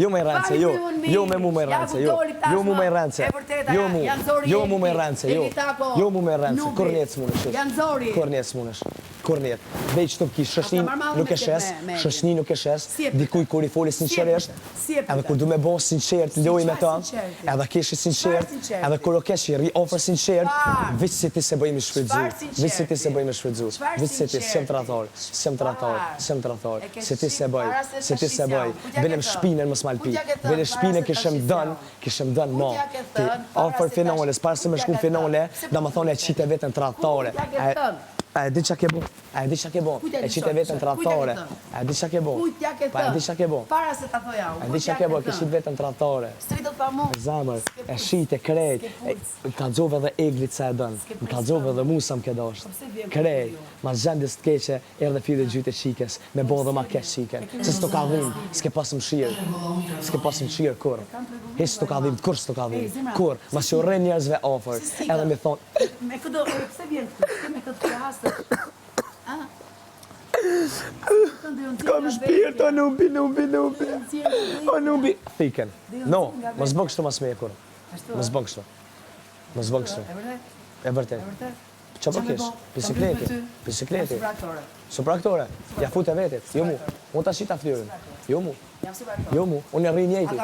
Jo me rëndse, jo. Jo me mu me rëndse, jo. Jo mu me rëndse. Jo mu. Jo mu me rëndse, jo. Jo mu me rëndse. Kornet s'munesh. Kornet s'munesh. Kornet. Veç të kish, shoshnin nuk e shes, shoshnin nuk e shes, dikuj kur i foli sinqerisht, edhe kur du me bon sinqert, loj me ta, edhe kesh i sinqert, edhe kur o kesh i ri ofër sinqert, veç si ti se bëjmë i shfridzu, veç si ti se bëjmë i shfridzu, veç si ti, sem tratar, si ti se bëj, velem shpinën më smalpi, velem shpinën kishem dën ma, ti ofër finale, s'parë se me shku finale, da më thonë e qite vetën tratare. E di qa ke bo, e qite vetën tratare, e di qa ke bo, e di qa ke bo, Para se ta thoja u, e di qa ke bo, ke qite vetën tratare, Stritët pa mu. zamër, e shite krejt, më kalzove dhe eglit se e dënë, më kalzove dhe musa më këtë është, krejt, ma zhendis të keqe, erë dhe fide gjyte qikes, me bo dhe ma kesh qiken, se s'to ka dhim, s'ke pas më shirë, kur, heq s'to ka dhim, kur s'to ka dhim, kur, ma që rrën njerëzve ofër, edhe me thonë, Me këdo, pse vjen këtu, me këtë krahasë. Kam shpirt, o nubi. O nubi. Thiken. No, mos bën kështu mas me kur. Mos bën kështu. E vërtet. Qa po kish? Bicikleti. Supraktore. Ja fut e vetit. Jo mu. Unë ta shita flyrën. Jo mu. Unë e rri njëti.